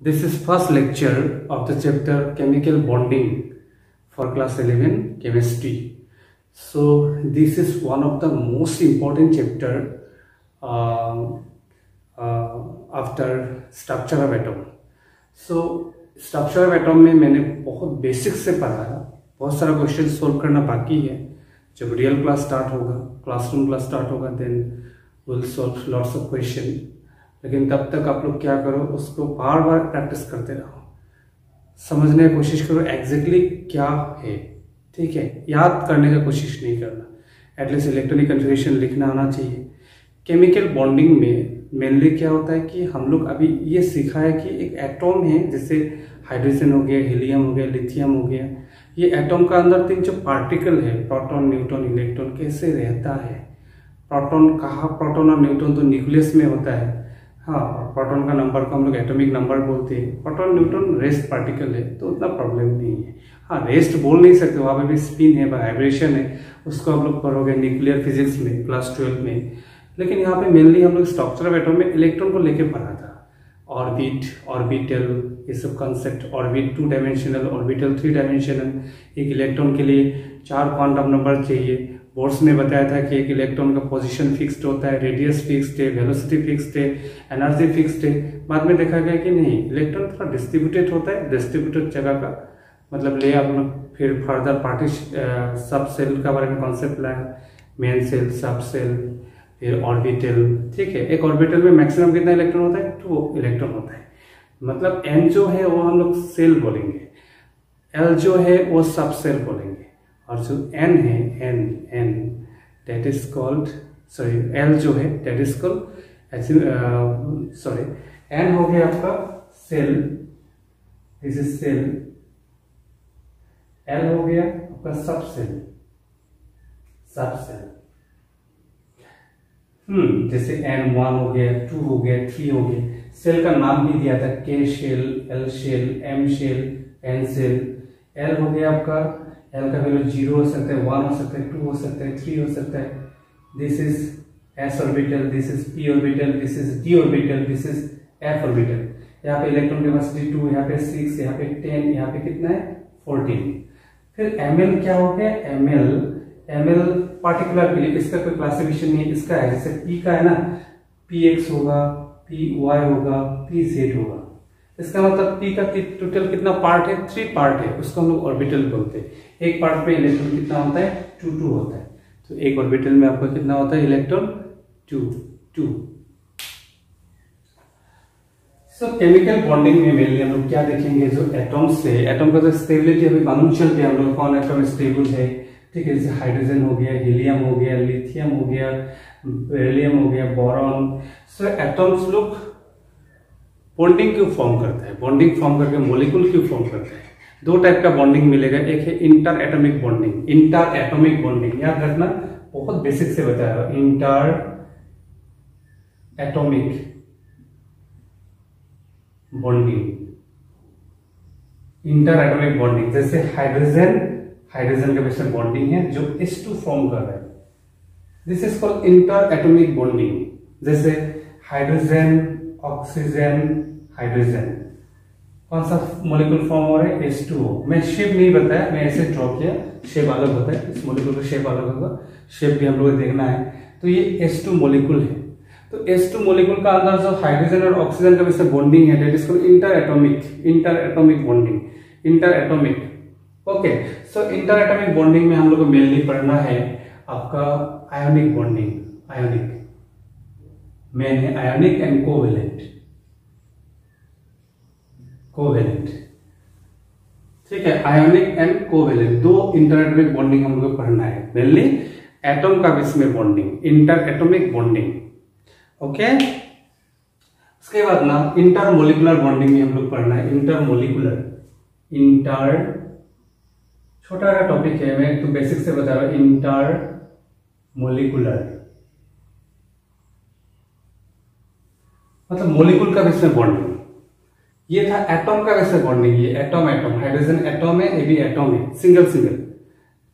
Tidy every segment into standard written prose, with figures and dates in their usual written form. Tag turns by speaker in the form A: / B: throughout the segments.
A: This is first lecture of the chapter Chemical Bonding for class 11 chemistry. So this is one of the most important chapter after structure of atom. So structure of atom में मैंने बहुत basic से पढ़ा है, बहुत सारा question solve करना बाकी है. जब रियल क्लास स्टार्ट होगा, क्लासरूम क्लास स्टार्ट होगा, then will solve lots of question. लेकिन तब तक आप लोग क्या करो, उसको बार बार प्रैक्टिस करते रहो, समझने की कोशिश करो एग्जैक्टली क्या है. ठीक है, याद करने का कोशिश नहीं करना, एटलीस्ट इलेक्ट्रॉनिक कन्फिगरेशन लिखना आना चाहिए. केमिकल बॉन्डिंग में मेनली क्या होता है कि हम लोग अभी ये सीखा है कि एक एटॉम है, जैसे हाइड्रोजन हो गया, हीलियम हो गया, लिथियम हो गया. ये एटॉम का अंदर तीन जो पार्टिकल है, प्रोटॉन, न्यूट्रॉन, इलेक्ट्रॉन, कैसे रहता है. प्रोटॉन कहाँ, प्रोटॉन और न्यूट्रॉन तो न्यूक्लियस में होता है. हाँ, प्रोटॉन का नंबर को हम लोग एटॉमिक नंबर बोलते हैं. प्रोटॉन न्यूट्रॉन रेस्ट पार्टिकल है, तो उतना प्रॉब्लम नहीं है. हाँ, रेस्ट बोल नहीं सकते, वहाँ पे भी स्पिन है, वाइब्रेशन है, उसको हम लोग पढ़ोगे न्यूक्लियर फिजिक्स में क्लास 12 में. लेकिन यहाँ पे मेनली हम लोग स्ट्रक्चर ऑफ एटम में इलेक्ट्रॉन को लेके पढ़ा था. ऑर्बिट, ऑर्बिटल, ये सब concept. Orbit 2 dimensional, orbital 3 dimensional. एक इलेक्ट्रॉन के लिए 4 क्वांटम नंबर चाहिए. बोर्ड्स ने बताया था कि एक इलेक्ट्रॉन का पोजीशन फिक्स्ड होता है, रेडियस फिक्स्ड है, वेलोसिटी फिक्स्ड है, एनर्जी फिक्स्ड है. बाद में देखा गया कि नहीं, इलेक्ट्रॉन थोड़ा डिस्ट्रीब्यूटेड होता है. डिस्ट्रीब्यूटेड जगह का मतलब ले आप लोग फिर फर्दर सब सेल का बारे में कॉन्सेप्ट लाया. मेन सेल, सब सेल, फिर ऑर्बिटल. ठीक है, एक ऑर्बिटल में मैक्सिमम कितना इलेक्ट्रॉन होता है? 2 इलेक्ट्रॉन होता है. मतलब एन जो है वो हम लोग सेल बोलेंगे, एल जो है वो सब सेल बोलेंगे, और जो एन है, N that is called, sorry L जो है that is called, sorry N हो गया आपका shell, this is shell. L हो गया आपका सब सेल, सब सेल. जैसे N1 हो गया, 2 हो गया, 3 हो गया. सेल का नाम भी दिया था, K shell, L shell, M shell, N shell. L हो गया आपका, L का वैल्यू 0 हो सकता है, 1 हो सकता है, 2 हो सकता है, 3 हो सकता है. This is S orbital, this is P orbital, this is D orbital, this is F orbital. यहाँ पे इलेक्ट्रॉन कैपेसिटी 2, यहाँ पे 6, यहाँ पे 10, यहाँ पे कितना है 14. फिर Ml क्या हो गया, Ml पार्टिकुलर के लिए इसका कोई क्लासिफिकेशन नहीं है. इसका है जैसे P का है ना, Px होगा, Py होगा, Pz होगा. इसका मतलब P का टोटल कितना पार्ट है? 3 पार्ट है, उसको हम लोग ऑर्बिटल बोलते हैं. एक पार्ट पे इलेक्ट्रॉन कितना होता है? 2 होता है. तो एक ऑर्बिटल में आपका कितना होता है इलेक्ट्रॉन? 2. सो केमिकल बॉन्डिंग में मेनली हम लोग क्या देखेंगे, जो एटॉम्स है, एटॉम का जो स्टेबिलिटी अभी मालूम चल गया हम लोग, कौन एटॉम स्टेबल है. ठीक है, जैसे हाइड्रोजन हो गया, हीलियम हो गया, लिथियम हो गया, बेरिलियम हो गया, बोरॉन. सो एटॉम्स लोग बॉन्डिंग क्यों फॉर्म करता है, बॉन्डिंग फॉर्म करके मॉलिक्यूल क्यों फॉर्म करता है. 2 टाइप का बॉन्डिंग मिलेगा. एक है inter atomic bonding. Inter atomic bonding याद रखना, बहुत बेसिक से बता रहा हूं. Inter atomic bonding, inter atomic bonding. जैसे हाइड्रोजन के बीच में बॉन्डिंग है जो H2 फॉर्म कर रहा है, this is called inter atomic bonding. जैसे हाइड्रोजन, ऑक्सीजन, हाइड्रोजन, कौन सा मॉलिक्यूल फॉर्म हो रहा है? H2O. मैं शेप नहीं बताया, मैं ऐसे ड्रॉ किया, शेप अलग होता है, इस मॉलिक्यूल का शेप अलग होगा, शेप भी हम लोग देखना है. तो ये H2 मॉलिक्यूल है. तो H2 मॉलिक्यूल का अंदर जो हाइड्रोजन और ऑक्सीजन के बीच में बॉन्डिंग है, that is called inter atomic bonding. Inter atomic. Okay, so inter atomic bonding में हम लोग को मेनली पढ़ना है आपका आयोनिक बॉन्डिंग. आयोनिक मेन है, आयोनिक एंड कोवेलेंट. ठीक है, ionic and covalent 2 inter atomic bonding हम लोग को पढ़ना है. मेनली एटॉम का बीच में bonding, inter atomic bonding. Okay, उसके बाद ना इंटर मोलिकुलर बॉन्डिंग में हम लोग पढ़ना है. इंटर छोटा सा टॉपिक है, मैं तो बेसिक से बता रहा हूं. इंटर मोलिकुलर मतलब मोलिकुल का बीच में बॉन्डिंग. ये था एटॉम का बीच में बॉन्डिंग. ये एटॉम, हाइड्रोजन एटॉम है, ये भी एटॉम है, सिंगल.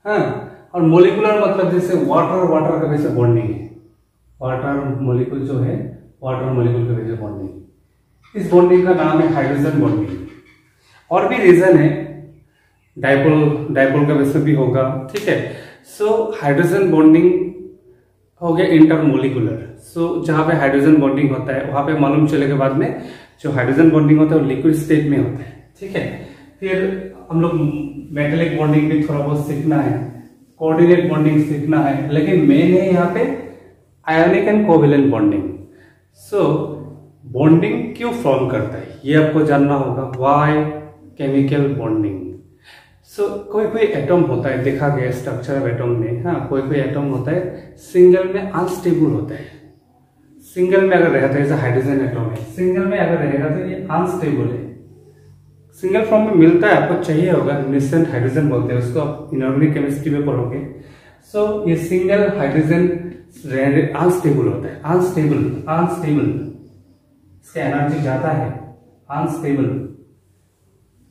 A: हाँ, और मोलिकुलर मतलब जैसे वाटर का बीच में बॉन्डिंग है. वाटर मोलिकुल जो है, वाटर मोलिकुल के बीच में बॉन्डिंग. इस बॉन्डिंग का नाम है हाइड्रोजन बॉन्डिंग। और भी रीजन है, डाइपोल का वैसे भी होगा, ठीक है। सो हाइड्रोजन बॉन्डिंग हो गया इंटरमोलिकुलर। सो जहां पे हाइड्रोजन बॉन्डिंग होता है वहां पे मालूम चलेगा बाद में जो हाइड्रोजन बॉन्डिंग होता है वो लिक्विड स्टेट में होता है, ठीक है। फिर हम लोग मेटेलिक बॉन्डिंग भी थोड़ा बहुत सीखना है, कोऑर्डिनेट बॉन्डिंग सीखना है, लेकिन मेन है यहाँ पे ionic and covalent bonding. So bonding क्यों फॉर्म करता है ये आपको जानना होगा, व्हाई केमिकल बॉन्डिंग। सो कोई कोई एटम होता है, देखा गया स्ट्रक्चर ऑफ एटम में, हाँ कोई कोई एटम होता है सिंगल में अनस्टेबल होता है। सिंगल में अगर रहता है जैसे हाइड्रोजन एटम है, सिंगल में अगर रहेगा तो ये अनस्टेबल है। सिंगल फॉर्म में मिलता है, आपको चाहिए होगा, निसेंट हाइड्रोजन बोलते हैं उसको, आप इनऑर्गेनिक केमिस्ट्री में पढ़ोगे। सो ये सिंगल हाइड्रोजन अनस्टेबल होता है, अनस्टेबल इसका एनर्जी जाता है, अनस्टेबल।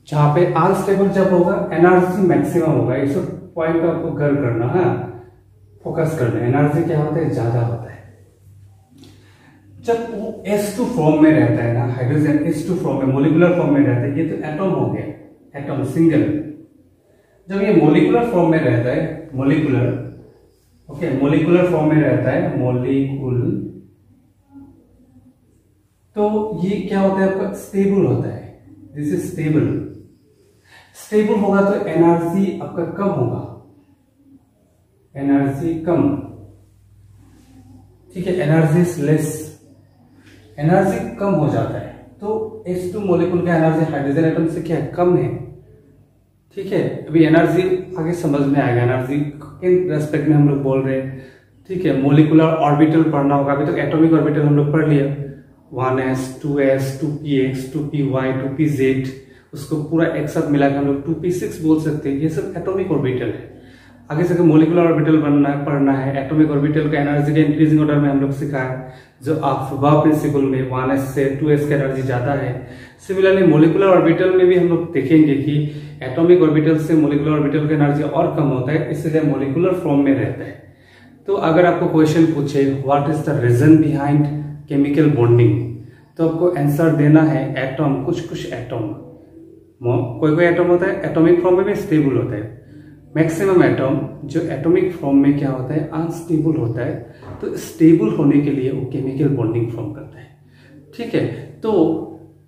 A: जहां पे अनस्टेबल जब होगा एनर्जी मैक्सिमम होगा। ये सब पॉइंट आपको गर्व करना है, फोकस करना है। एनर्जी क्या होता है, ज्यादा होता है जब वो H2 फॉर्म में रहता है ना, हाइड्रोजन H2 फॉर्म में, मोलिकुलर फॉर्म में रहता है। ये तो एटम हो गया, एटम सिंगल। जब ये मोलिकुलर फॉर्म में रहता है, मोलिकुलर, ओके, मोलिकुलर फॉर्म में रहता है, मोलिकुल, तो ये क्या होता है आपका, स्टेबल होता है। This is stable. स्टेबल होगा तो एनर्जी आपका कम होगा, एनर्जी कम, ठीक है, एनर्जी लेस, एनर्जी कम हो जाता है। तो H2 मोलिकुल का एनर्जी हाइड्रोजन एटम से क्या है, कम है, ठीक है। अभी एनर्जी आगे समझ में आएगा, एनर्जी किन रेस्पेक्ट में हम लोग बोल रहे हैं, ठीक है। मोलिकुलर ऑर्बिटल पढ़ना होगा, अभी तक एटॉमिक ऑर्बिटल हम लोग पढ़ लिया, 1s 2s 2px 2py 2pz, उसको पूरा एक साथ मिलाकर हम लोग 2p6 बोल सकते हैं। ये सब एटॉमिक ऑर्बिटल है। आगे से मोलिकुलर ऑर्बिटल पढ़ना है, एटॉमिक ऑर्बिटल का एनर्जी का इंक्रीजिंग ऑर्डर में हम लोग सीखा है, जो आप प्रिंसिपल में 1s से 2s का एनर्जी ज्यादा है। सिमिलरली मोलिकुलर ऑर्बिटल में भी हम लोग देखेंगे कि एटॉमिक ऑर्बिटल से मोलिकुलर ऑर्बिटल का एनर्जी और कम होता है, इसलिए मोलिकुलर फॉर्म में रहता है। तो अगर आपको क्वेश्चन पूछे what is the reason behind chemical bonding, तो आपको आंसर देना है एटम, कुछ एटम, कोई एटम होता है एटॉमिक फॉर्म में भी स्टेबल होता है। मैक्सिमम एटम जो एटॉमिक फॉर्म में क्या होता है, अनस्टेबल होता है। तो स्टेबल होने के लिए वो केमिकल बॉन्डिंग फॉर्म करता है, ठीक है। तो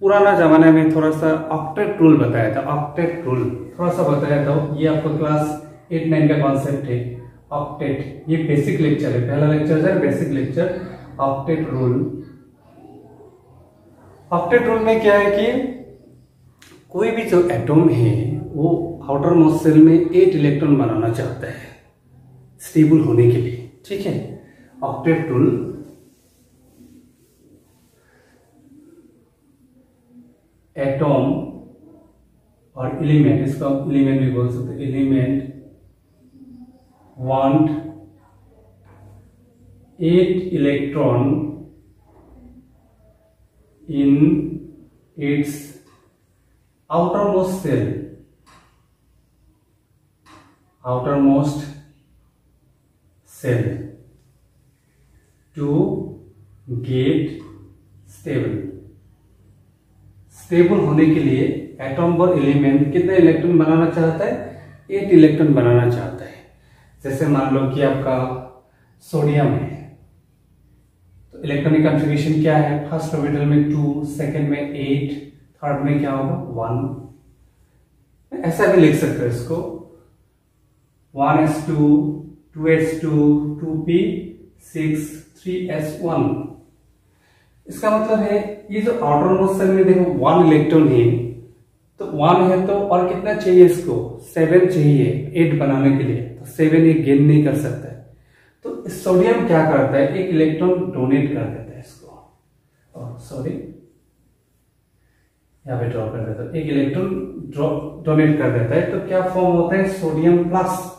A: पुराना जमाने में थोड़ा सा ऑक्टेट रूल बताया था, ऑक्टेट रूल थोड़ा सा बताया था, ये आपको क्लास 8-9 का कॉन्सेप्ट है ऑक्टेट। ये बेसिक लेक्चर है, पहला लेक्चर है basic lecture, octet rule. Octet rule में क्या है कि कोई भी जो एटम है वो आउटर मोस्ट सेल में 8 इलेक्ट्रॉन बनाना चाहता है स्टेबल होने के लिए, ठीक है। ऑक्टेट रूल, एटम और एलिमेंट, इसको एलिमेंट भी बोल सकते हैं, element want 8 electron in its outermost cell, outermost cell to get stable। Stable होने के लिए एटम और एलिमेंट कितने इलेक्ट्रॉन बनाना चाहता है, 8 इलेक्ट्रॉन बनाना चाहता है। जैसे मान लो कि आपका सोडियम है, तो इलेक्ट्रॉनिक कॉन्फ़िगरेशन क्या है, फर्स्ट ऑर्बिटल में 2, सेकंड में 8, थर्ड में क्या होगा 1। ऐसा भी लिख सकते हैं इसको 1s2 2s2 2p6 3s1। इसका मतलब है ये जो आउटर मोस्ट सेल में देखो 1 इलेक्ट्रॉन है, तो 1 है तो और कितना चाहिए इसको, 7 चाहिए 8 बनाने के लिए, तो 7 ये गेन नहीं कर सकता है। तो सोडियम क्या करता है, एक इलेक्ट्रॉन डोनेट कर देता है इसको, सॉरी यहाँ पे ड्रॉ कर देता है, एक इलेक्ट्रॉन डोनेट कर देता है। तो क्या फॉर्म होता है, सोडियम प्लस।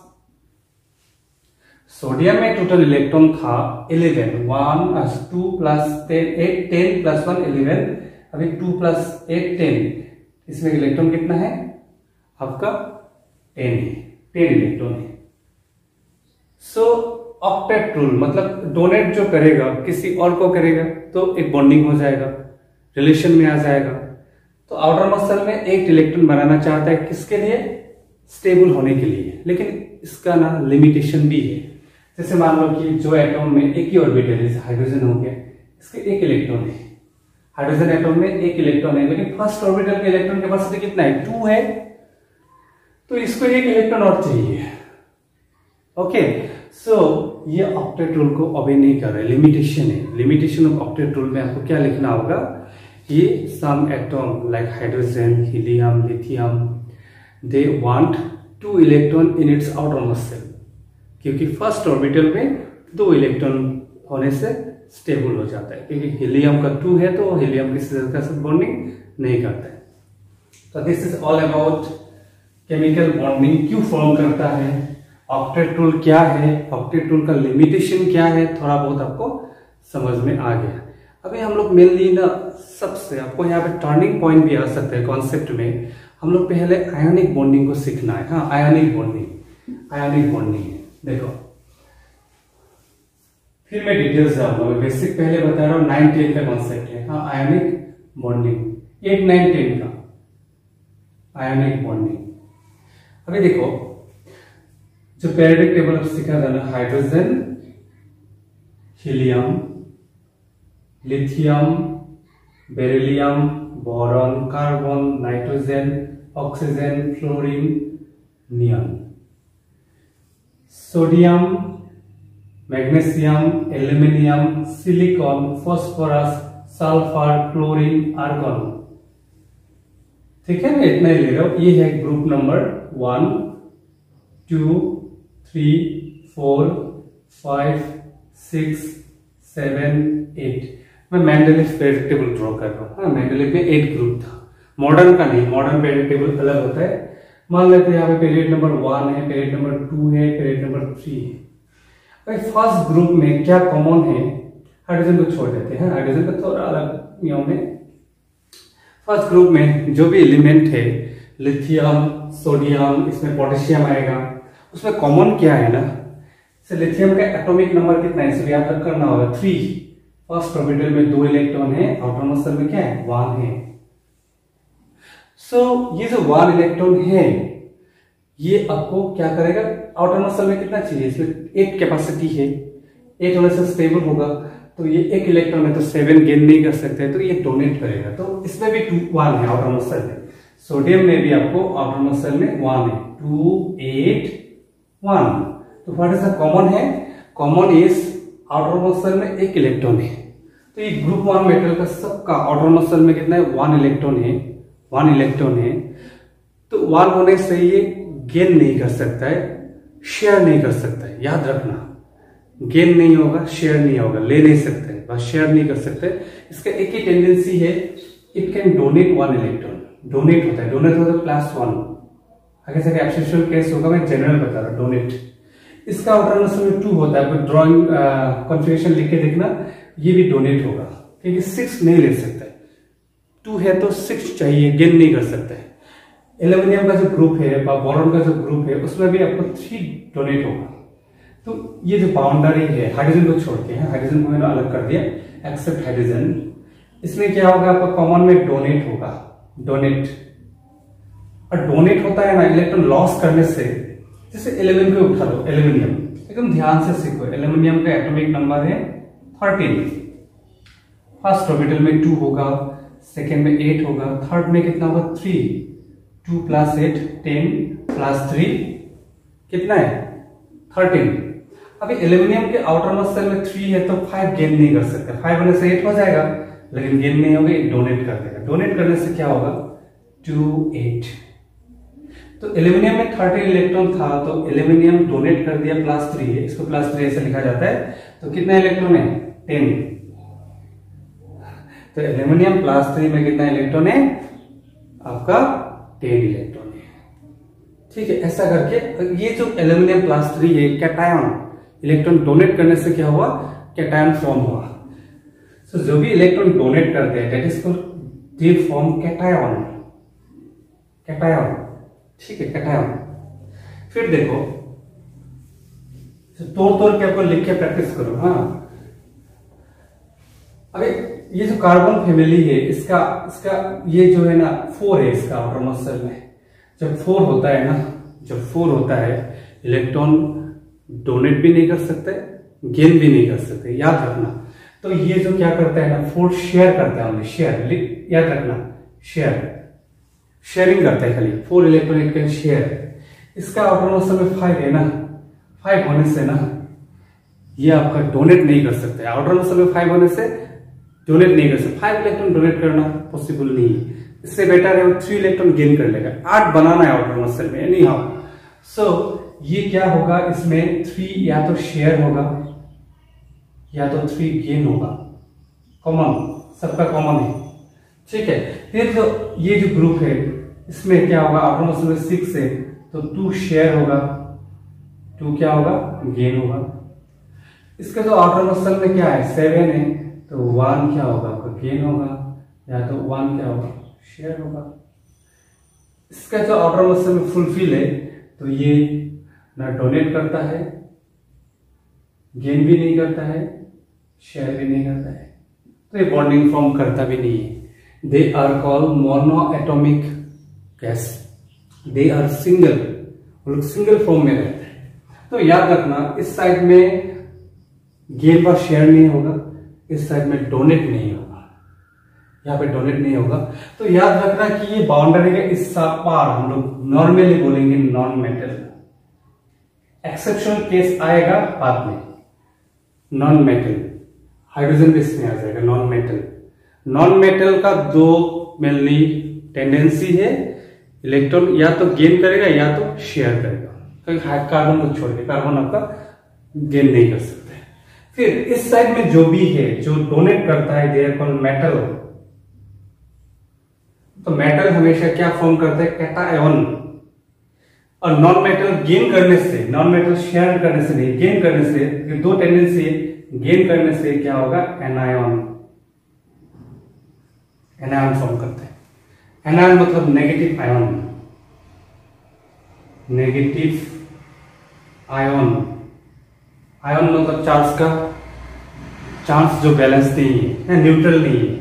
A: सोडियम में टोटल इलेक्ट्रॉन था 11, 1 2 प्लस 10 10 प्लस 1 11, अभी 2 प्लस 8 10, इसमें इलेक्ट्रॉन कितना है आपका 10 है, 10 इलेक्ट्रॉन है। सो ऑक्टेट रूल मतलब डोनेट जो करेगा किसी और को करेगा तो एक बॉन्डिंग हो जाएगा, रिलेशन में आ जाएगा। तो आउटर मसल में एक इलेक्ट्रॉन बनाना चाहता है, किसके लिए? स्टेबल होने के लिए। लेकिन इसका ना लिमिटेशन भी है। जैसे मान लो कि जो एटम में एक ही ऑर्बिटल है, हाइड्रोजन हो गया, इसके एक इलेक्ट्रॉन है, हाइड्रोजन एटम में एक इलेक्ट्रॉन है, लेकिन फर्स्ट ऑर्बिटल के इलेक्ट्रॉन कैपेसिटी कितना है? 2 है। तो इसको एक इलेक्ट्रॉन और चाहिए। ओके, सो ये ऑक्टेट रूल को ओबे नहीं कर रहे, लिमिटेशन है। लिमिटेशन ऑफ ऑक्टेट रूल में आपको क्या लिखना होगा? ये some atom like hydrogen, helium, lithium, they want 2 electron in its outer muscle, क्योंकि फर्स्ट ऑर्बिटल में 2 इलेक्ट्रॉन होने से स्टेबल हो जाता है। क्योंकि हीलियम का 2 है तो हीलियम किसी तरह का बॉन्डिंग नहीं करता है। तो this is all about chemical bonding क्यों फॉर्म करता है, ऑक्टेट रूल क्या है, ऑक्टेट रूल का लिमिटेशन क्या है, थोड़ा बहुत आपको समझ में आ गया। अभी हम लोग मेनली ना सबसे आपको यहाँ पे टर्निंग पॉइंट भी आ सकता है कॉन्सेप्ट में। हम लोग पहले आयोनिक बॉन्डिंग को सीखना है। हाँ, आयोनिक बॉन्डिंग देखो, फिर मैं डिटेल्स जाऊंगा। बेसिक पहले बता रहा हूँ, 9, 10 का कॉन्सेप्ट है। हाँ, आयोनिक बॉन्डिंग 8, 9, 10 का आयोनिक बॉन्डिंग। अभी देखो, जो पेरियोडिक टेबल अब सीखा था ना, hydrogen, helium, lithium, beryllium, boron, carbon, nitrogen, oxygen, fluorine, neon, sodium, magnesium, aluminium, silicon, phosphorus, sulphur, chlorine, argon. ठीक है, मैं इतना ही ले रहा हूं। ये है ग्रुप नंबर 1, 2, 3, 4, 5, 6, 7, 8। मैं मेंडलीव पेरियोडिक टेबल ड्रॉ कर रहा हूँ। मेंडलीव में 8 ग्रुप था, मॉडर्न का नहीं। मॉडर्न पेरियोडिक टेबल अलग होता है। मान लेते हैं यहाँ पे पीरियड नंबर 1 है, पीरियड नंबर 2 है, पीरियड नंबर 3 है। भाई फर्स्ट ग्रुप में क्या कॉमन है? हाइड्रोजन को छोड़ देते हैं, हाइड्रोजन का थोड़ा अलग नियम है। फर्स्ट ग्रुप में जो भी एलिमेंट है, लिथियम, सोडियम, इसमें पोटेशियम आएगा, उसमें कॉमन क्या है ना? लिथियम का एटॉमिक नंबर कितना है? इसे याद करना होगा 3। फर्स्ट ऑर्बिटल में 2 इलेक्ट्रॉन है, आउटर मसल में क्या है? 1 है। ये जो 1 इलेक्ट्रॉन है, ये आपको क्या करेगा? आउटर मसल में कितना चाहिए? इसमें 8 कैपेसिटी है, 8 होने से स्टेबल होगा। तो ये 1 इलेक्ट्रॉन है तो 7 गेन नहीं कर सकते, तो ये डोनेट करेगा। तो इसमें भी 1 है आउटर मसल में। सोडियम में भी आपको आउटर मसल में 1 है, 2, 8, 1। तो व्हाट इज द कॉमन है? कॉमन इज आउटर मसल में 1 इलेक्ट्रॉन है। तो ये ग्रुप 1 मेटल का सबका आउटर मसल में कितना है? 1 इलेक्ट्रॉन है, 1 इलेक्ट्रॉन है। तो 1 होने से ये गेन नहीं कर सकता है, शेयर नहीं कर सकता है। याद रखना, गेन नहीं होगा, शेयर नहीं होगा, ले नहीं सकते, बस शेयर नहीं कर सकते। इसका एक ही टेंडेंसी है, it can donate 1 electron. Donate होता है +1। आगे से एब्सोल्यूशन केस होगा, मैं जनरल बता रहा हूं, डोनेट। इसका आउटर मसल में 2 होता है। ड्रॉइंग कॉन्फ़िगरेशन लिख के देखना, ये भी डोनेट होगा, क्योंकि 6 नहीं ले सकता है। 2 है तो 6 चाहिए, गेन नहीं कर सकता है। एल्यूमिनियम का जो ग्रुप है, बोरॉन का जो ग्रुप है, उसमें भी आपको 3 डोनेट होगा। तो ये जो बाउंड्री है, हाइड्रोजन को छोड़ के, हाइड्रोजन को मैंने अलग कर दिया, एक्सेप्ट हाइड्रोजन, इसमें क्या होगा? आपका कॉमन में डोनेट होगा, डोनेट। और डोनेट होता है ना इलेक्ट्रॉन लॉस करने से। जैसे एल्यूमिनियम को उठा लो, एल्यूमिनियम एकदम ध्यान से सीखो। एल्यूमिनियम का एटॉमिक नंबर है 13। फर्स्ट ऑर्बिटल में 2 होगा, सेकेंड में 8 होगा, थर्ड में कितना होगा? 3। 2 + 8 10 + 3 कितना है? 13। अभी एल्यूमिनियम के आउटर मसल में 3 है तो 5 गेन नहीं कर सकते। 5 होने से 8 हो जाएगा, लेकिन गेन नहीं होगा, डोनेट कर देगा। डोनेट करने से क्या होगा? 2, 8। तो एल्यूमिनियम में 13 इलेक्ट्रॉन था, तो एल्यूमिनियम डोनेट कर दिया, +3 है, इसको +3 ऐसे लिखा जाता है। तो कितना इलेक्ट्रॉन है? 10। तो एल्यूमिनियम +3 में कितना इलेक्ट्रॉन है? आपका 10 इलेक्ट्रॉन है। ठीक है, ऐसा करके ये जो एल्यूमिनियम +3 है, कैटायन, इलेक्ट्रॉन डोनेट करने से क्या हुआ? कैटायन फॉर्म हुआ। सो जो भी इलेक्ट्रॉन डोनेट करते हैं, that is called, they form cation. Cation, ठीक है, कैटायन। फिर देखो, तोड़ तोड़ के आपको लिख के प्रैक्टिस करो। हाँ, अभी ये जो कार्बन फैमिली है इसका इसका ये जो है ना 4 है इसका आउटरमोस्ट शेल में। जब 4 होता है ना, जब 4 होता है, इलेक्ट्रॉन डोनेट भी नहीं कर सकते, गेन भी नहीं कर सकते, याद रखना। तो ये जो क्या करता है ना, 4 शेयर करता है, शेयर, याद रखना, शेयरिंग करता है खाली, 4 इलेक्ट्रॉन इट कैन शेयर। इसका आउटरमोस्ट शेल में 5 है ना, 5 होने से ना ये आपका डोनेट नहीं कर सकते, आउटरमोस्ट शेल में 5 होने से डोनेट नहीं कर सकते, 5 इलेक्ट्रॉन डोनेट करना पॉसिबल नहीं है। इससे बेटर है वो 3 इलेक्ट्रॉन गेन कर लेगा। 8 बनाना है आउटरमोस्ट शेल में एनी हाउ। सो ये क्या होगा, इसमें 3 या तो शेयर होगा या तो 3 गेन होगा, कॉमन, सबका कॉमन है, ठीक है। फिर जो ये जो ग्रुप है इसमें क्या होगा, आउटरमोस्ट शेल में 6 है तो 2 शेयर होगा, 2 क्या होगा, गेन होगा। इसका जो आउटरमोस्ट शेल में क्या है, 7 है तो 1 क्या होगा, आपका गेन होगा, या तो 1 क्या होगा, शेयर होगा। इसका जो आउटरमोस्ट शेल में फुलफिल है तो ये ना डोनेट करता है, गेन भी नहीं करता है, शेयर भी नहीं करता है, तो ये बॉन्डिंग फॉर्म करता भी नहीं है। They are called mono atomic gas, they are single, वो लोग सिंगल फॉर्म में रहते हैं। तो याद रखना, इस साइड में गेन व शेयर नहीं होगा, इस साइड में डोनेट नहीं होगा, यहाँ पे डोनेट नहीं होगा। तो याद रखना कि ये बाउंड्री के इस पार हम लोग नॉर्मली बोलेंगे नॉन मेटल, एक्सेप्शनल केस आएगा बाद में, नॉन मेटल, हाइड्रोजन भी इसमें आ जाएगा, नॉन मेटल। नॉन मेटल का 2 मेनली टेंडेंसी है, इलेक्ट्रॉन या तो गेन करेगा या तो शेयर करेगा, क्योंकि कार्बन को छोड़ के, कार्बन आपका गेन नहीं कर सकता। फिर इस साइड में जो भी है जो डोनेट करता है, दे आर कॉल्ड मेटल। तो मेटल हमेशा क्या फॉर्म करता है, कैटायन। और नॉन मेटल गेन करने से, नॉन मेटल शेयर करने से नहीं, गेन करने से, ये 2 टेंडेंसी है, गेन करने से क्या होगा, एनायन, एनायन फॉर्म करता है। एनायन मतलब negative ion, negative ion, ion मतलब चार्ज का, चार्ज जो बैलेंस नहीं है, न्यूट्रल नहीं है।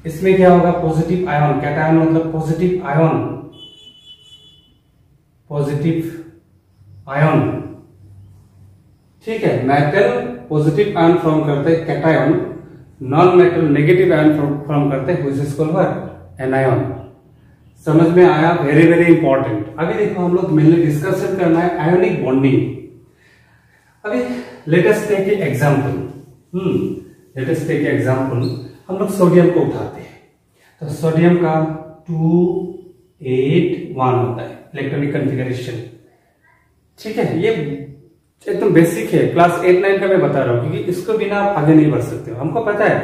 A: इसमें क्या होगा, पॉजिटिव आयन, कैटायन मतलब पॉजिटिव आयन, पॉजिटिव आयन, ठीक है। मेटल पॉजिटिव आयन फॉर्म करते हैं, cation, non metal negative ion form करते हैं, which is called what, anion. समझ में आया, वेरी वेरी इंपॉर्टेंट। अभी देखो हम लोग मेनली डिस्कशन करना है आयोनिक बॉन्डिंग। अभी let us take a example, let us take a example. हम लोग सोडियम को उठाते हैं, तो सोडियम का 281 होता है इलेक्ट्रॉनिक कॉन्फ़िगरेशन, ठीक है। ये एकदम बेसिक है, क्लास 8-9 का मैं बता रहा हूं, क्योंकि इसको बिना आप आगे नहीं बढ़ सकते हो। हमको पता है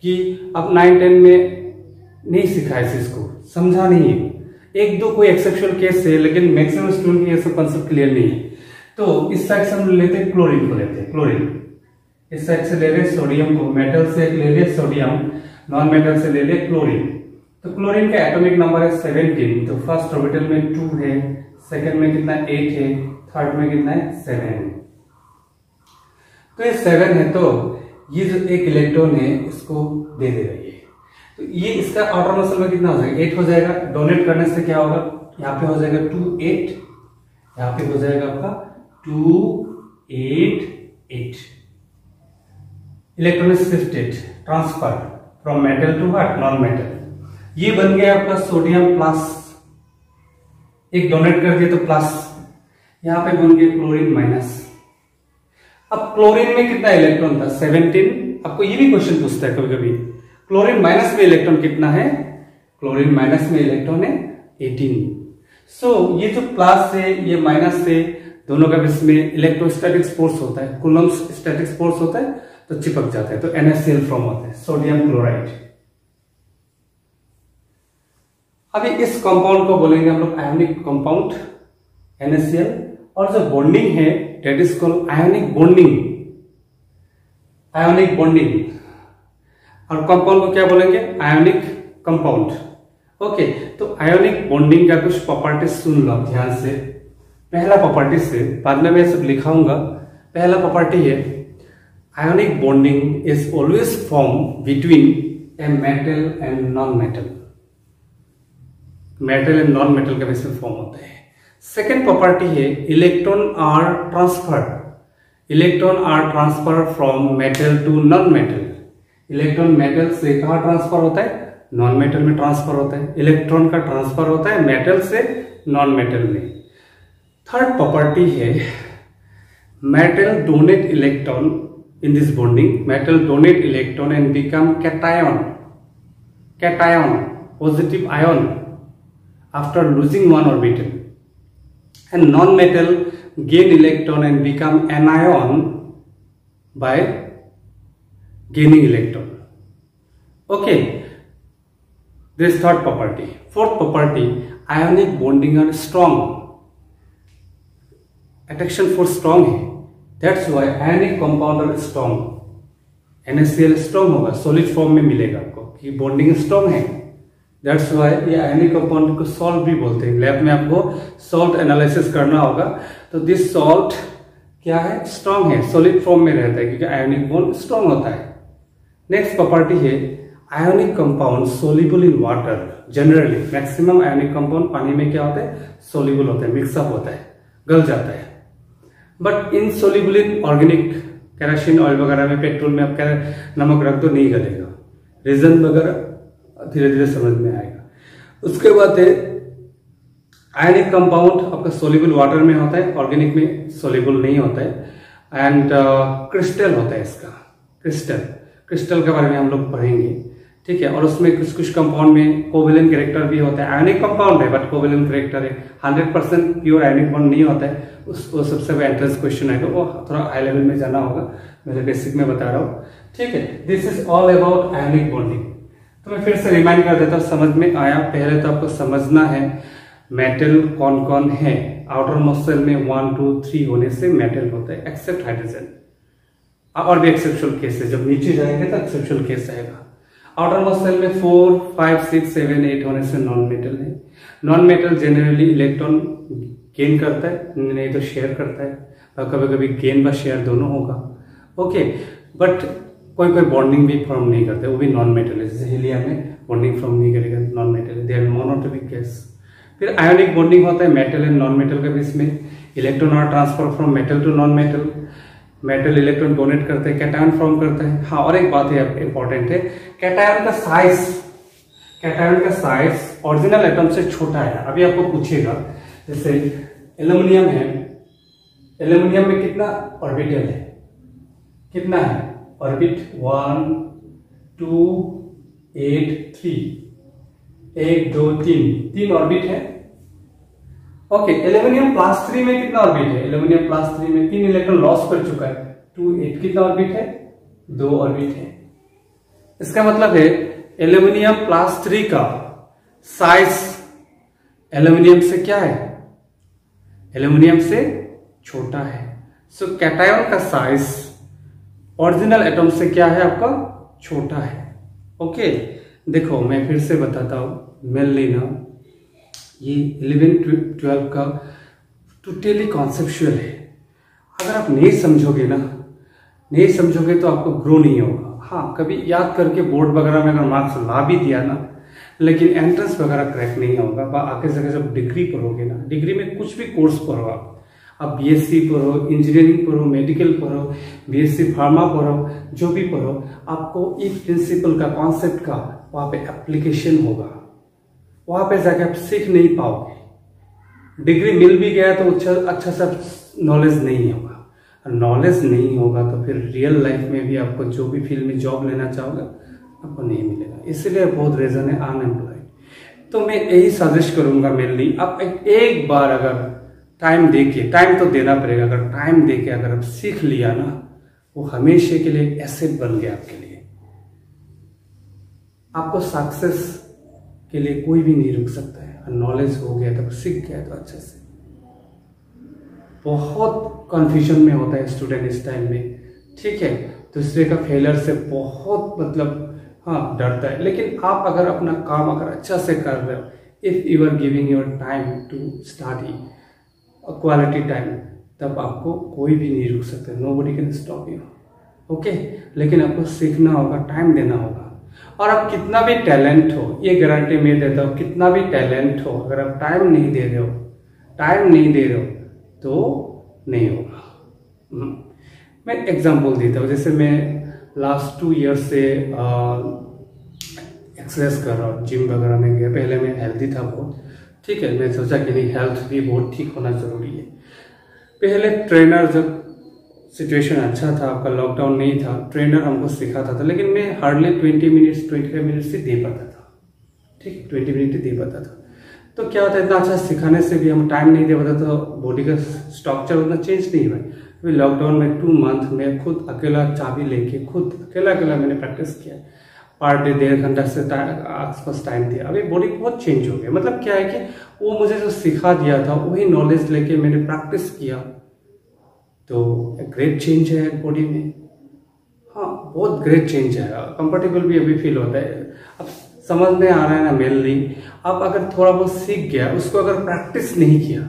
A: कि अब 9-10 में नहीं सीखा है, इसको समझा नहीं है, 1-2 कोई एक्सेप्शनल केस है, लेकिन मैक्सिमम स्टूडेंट ये सब कंसेप्ट क्लियर नहीं है। तो इस साइड से हम लेते हैं क्लोरीन को, लेते हैं क्लोरीन, इस साइड से ले रहे सोडियम को, मेटल से ले रहे सोडियम, नॉन मेटल से ले रहे क्लोरीन। तो क्लोरीन का एटॉमिक नंबर है 17, तो फर्स्ट ऑर्बिटल में 2 है, सेकंड में कितना 8 है, थर्ड में कितना है 7 है। तो ये 7 है, तो ये जो एक इलेक्ट्रॉन है इसको दे दे रही है, तो ये इसका आउटर मसल में कितना हो जाएगा, 8 हो जाएगा। डोनेट करने से क्या होगा, यहाँ पे हो जाएगा 2 8, यहाँ पे हो जाएगा आपका 2 8 8। Electron is shifted, transfer from metal to what, non metal. ये बन गया आपका सोडियम प्लस, एक डोनेट कर दिया तो प्लस, यहां पे बन गया क्लोरीन माइनस। अब क्लोरीन में कितना इलेक्ट्रॉन था, 17। आपको ये भी क्वेश्चन पूछता है कभी कभी, क्लोरीन माइनस में इलेक्ट्रॉन कितना है, क्लोरीन माइनस में इलेक्ट्रॉन है 18। सो ये जो प्लस है ये माइनस है, दोनों का बीच में इलेक्ट्रोस्टैटिक फोर्स होता है, कूलम्ब स्टैटिक फोर्स होता है, तो चिपक जाता है, तो NaCl फॉर्म होता है, सोडियम क्लोराइड। अभी इस कंपाउंड को बोलेंगे हम लोग आयोनिक कंपाउंड, NaCl, और जो बॉन्डिंग है that is called ionic bonding, ionic bonding. और कंपाउंड को क्या बोलेंगे, आयोनिक कंपाउंड। ओके, तो आयोनिक बॉन्डिंग का कुछ प्रॉपर्टीज सुन लो ध्यान से। पहला प्रॉपर्टी से बाद में मैं सब लिखाऊंगा। पहला प्रॉपर्टी है ionic bonding is always form between a metal and non metal, metal and non metal का बेस में फॉर्म होता है। सेकेंड प्रॉपर्टी है electron are transfer, electron are transfer from metal to non metal. इलेक्ट्रॉन metal से कहाँ transfer होता है? नॉन मेटल में ट्रांसफर होता है। इलेक्ट्रॉन का ट्रांसफर होता है मेटल से नॉन मेटल में। थर्ड प्रॉपर्टी है metal donate electron in this bonding, metal donate electron and become cation, cation positive ion after losing one orbital, and non metal gain electron and become anion by gaining electron. Okay, this third property. Fourth property, ionic bonding are strong, attraction force strong है, that's why ionic compound are strong। NaCl strong होगा, solid form में मिलेगा आपको कि bonding strong है, that's why ये ionic compound को salt भी बोलते हैं। लैब में आपको सॉल्ट एनालिसिस करना होगा तो दिस सॉल्ट क्या है? स्ट्रॉन्ग है, सॉलिड फॉर्म में रहता है क्योंकि आयनिक बॉन्ड स्ट्रॉन्ग होता है। नेक्स्ट प्रॉपर्टी है ionic compound soluble in water. Generally maximum ionic compound पानी में क्या होता है? सोल्यूबल होता है, मिक्सअप होता है, गल जाता है। But insoluble in organic, kerosene oil वगैरह में, पेट्रोल में आप नमक रख दो नहीं गलेगा। रीजन वगैरह धीरे धीरे समझ में आएगा। उसके बाद है आयनिक कंपाउंड आपका सोल्यूबल वाटर में होता है, ऑर्गेनिक में सोल्यूबल नहीं होता है। एंड क्रिस्टल होता है इसका, क्रिस्टल, क्रिस्टल के बारे में हम लोग पढ़ेंगे, ठीक है। और उसमें कुछ कुछ कंपाउंड में कोवेलेंट कैरेक्टर भी होता है। आयनिक कंपाउंड है बट कोवेलेंट कैरेक्टर है, 100% प्योर आयनिक बॉन्ड नहीं होता है। वो सबसे एंट्रेंस क्वेश्चन है, वो थोड़ा हाई लेवल में जाना होगा, मैं बेसिक में बता रहा हूँ, ठीक है। This is all about ionic bonding. तो मैं फिर से रिमाइंड कर देता हूँ, समझ में आया? पहले तो आपको समझना है मेटल कौन कौन है। आउटर मोस्ट शेल में 1 2 3 होने से मेटल होता है, एक्सेप्ट हाइड्रोजन। और भी एक्सेप्शनल केस है, जब नीचे जाएंगे तो एक्सेप्शनल केस आएगा। आउटर मोस्ट शेल में 4 5 6 7 8 होने से नॉन मेटल है। Non metal generally electron gain करता है, नहीं तो शेयर करता है, और कभी कभी गेन व शेयर दोनों होगा, ओके। बट कोई कोई बॉन्डिंग भी फॉर्म नहीं करते, वो भी नॉन मेटल है। जैसे हीलियम में बॉन्डिंग फॉर्म नहीं करेगा, नॉन मेटल है, दे आर मोनोटॉपिक गैस। फिर आयोनिक बॉन्डिंग होता है मेटल एंड नॉन मेटल के बीच में। Electron are transfer from metal to non metal, metal electron donate करते हैं, कैटायन फॉर्म करता है। हाँ, और एक बात है इंपॉर्टेंट है, कैटायन का साइज, कैटायन का साइज ओरिजिनल एटम से छोटा है। अभी आपको पूछेगा, जैसे एल्यूमिनियम है, एल्यूमिनियम में कितना ऑर्बिटल है? कितना है ऑर्बिट? 1 2 8 3, 1 2 3 ऑर्बिट है, ओके। एल्यूमिनियम प्लस 3 में कितना ऑर्बिट है? एल्यूमिनियम प्लस 3 में 3 इलेक्ट्रॉन लॉस कर चुका है, 2 8 कितना ऑर्बिट है? 2 ऑर्बिट है। इसका मतलब है एल्यूमिनियम प्लस 3 का साइज एल्यूमिनियम से क्या है? एल्यूमिनियम से छोटा है। सो कैटायन का साइज ओरिजिनल एटम से क्या है आपका? छोटा है, ओके। देखो मैं फिर से बताता हूं, मेनली ना ये 11-12 का टोटली कॉन्सेप्चुअल है। अगर आप नहीं समझोगे ना, नहीं समझोगे तो आपको ग्रो नहीं होगा। हाँ, कभी याद करके बोर्ड वगैरह में अगर मार्क्स ला भी दिया ना, लेकिन एंट्रेंस वगैरह क्रैक नहीं होगा। आगे से जब डिग्री पढ़ोगे ना, डिग्री में कुछ भी कोर्स पढ़ो आप बीएससी पढ़ो, इंजीनियरिंग पढ़ो, मेडिकल पढ़ो, बीएससी फार्मा पढ़ो, जो भी पढ़ो, आपको एक प्रिंसिपल का, कॉन्सेप्ट का वहां पे एप्लीकेशन होगा। वहां पे जाके आप सीख नहीं पाओगे। डिग्री मिल भी गया तो अच्छा सा नॉलेज नहीं होगा, नॉलेज नहीं होगा तो फिर रियल लाइफ में भी आपको जो भी फील्ड में जॉब लेना चाहोगे आपको नहीं मिलेगा। इसलिए बहुत रीजन है अनएम्प्लॉयड। तो मैं यही सजेस्ट करूंगा मेनली, आप एक बार अगर टाइम देके, टाइम तो देना पड़ेगा, अगर टाइम देके अगर आप सीख लिया ना, वो हमेशा के लिए एसेट बन गया आपके लिए। आपको सक्सेस के लिए कोई भी नहीं रुक सकता है। नॉलेज हो गया तब, सीख गया तो अच्छे से। बहुत कंफ्यूजन में होता है स्टूडेंट इस टाइम में, ठीक है। दूसरे का फेलियर से बहुत हाँ डरता है। लेकिन आप अगर अपना काम अगर अच्छा से कर रहे हो, if you are giving your time to study, quality time, तब आपको कोई भी नहीं रुक सकता। Nobody can stop you, okay. लेकिन आपको सीखना होगा, टाइम देना होगा। और आप कितना भी टैलेंट हो, ये गारंटी मैं देता हूँ, कितना भी टैलेंट हो, अगर आप टाइम नहीं दे रहे हो तो नहीं होगा। मैं एग्जांपल देता हूँ, जैसे मैं लास्ट 2 ईयर से एक्सरसाइज कर रहा हूँ, जिम वगैरह में गया। पहले मैं हेल्दी था बहुत, ठीक है, मैं सोचा कि नहीं, हेल्थ भी बहुत ठीक होना जरूरी है। पहले ट्रेनर, जब सिचुएशन अच्छा था, आपका लॉकडाउन नहीं था, ट्रेनर हमको सिखाता था, लेकिन मैं हार्डली 25 मिनट्स से दे पाता था, ठीक, 20 मिनट दे पाता था। तो क्या होता है, इतना अच्छा सिखाने से भी हम टाइम नहीं दे पाते, तो बॉडी का स्ट्रक्चर उतना चेंज नहीं हुआ। अभी लॉकडाउन में 2 मंथ में खुद अकेला चाबी लेके खुद अकेला मैंने प्रैक्टिस किया, पर डे 1.5 घंटा से आसपास टाइम दिया। अभी बॉडी बहुत चेंज हो गया। मतलब क्या है कि वो मुझे जो सिखा दिया था वही नॉलेज लेके मैंने प्रैक्टिस किया, तो एक ग्रेट चेंज है बॉडी में। हाँ, बहुत ग्रेट चेंज है, कंफर्टेबल भी अभी फील होता है। अब समझ में आ रहा है ना मेनली, आप अगर थोड़ा बहुत सीख गया, उसको अगर प्रैक्टिस नहीं किया,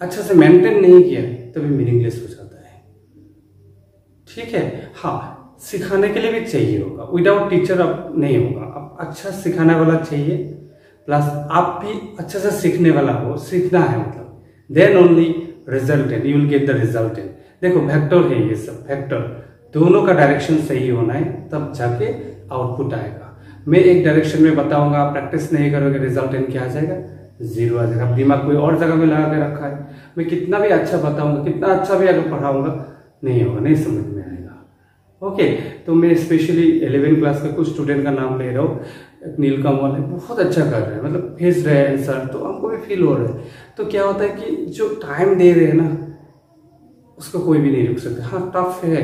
A: अच्छा से मेंटेन नहीं किया, तो भी मीनिंगलेस हो जाता है, ठीक है। हाँ, सिखाने के लिए भी चाहिए होगा, विदाउट टीचर अब नहीं होगा। अब अच्छा सिखाने वाला चाहिए, प्लस आप भी अच्छा से सीखने वाला हो, सीखना है मतलब, then only resultant, you will get the resultant. देखो वेक्टर है ये सब, वेक्टर दोनों का डायरेक्शन सही होना है, तब जाके आउटपुट आएगा। मैं एक डायरेक्शन में बताऊंगा, आप प्रैक्टिस नहीं करोगे, रिजल्टेंट क्या आ जाएगा, 0 आ जाएगा। दिमाग कोई और जगह में लगा के रखा है, मैं कितना भी अच्छा बताऊंगा, कितना अच्छा भी अगर पढ़ाऊंगा, नहीं होगा, नहीं समझ में आएगा। ओके, तो मैं स्पेशली 11वीं क्लास का कुछ स्टूडेंट का नाम ले रहा हूँ। नीलकमल है, बहुत अच्छा कर रहे हैं, मतलब भेज रहे हैं आंसर, तो हमको भी फील हो रहा है। तो क्या होता है कि जो टाइम दे रहे हैं ना, उसको कोई भी नहीं रुक सकता। हाँ, टफ है,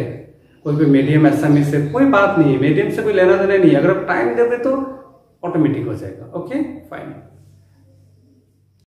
A: कोई भी मीडियम एसएमएस से कोई बात नहीं है, मीडियम से कोई लेना देना नहीं है, अगर आप टाइम दोगे तो ऑटोमेटिक हो जाएगा। Okay fine.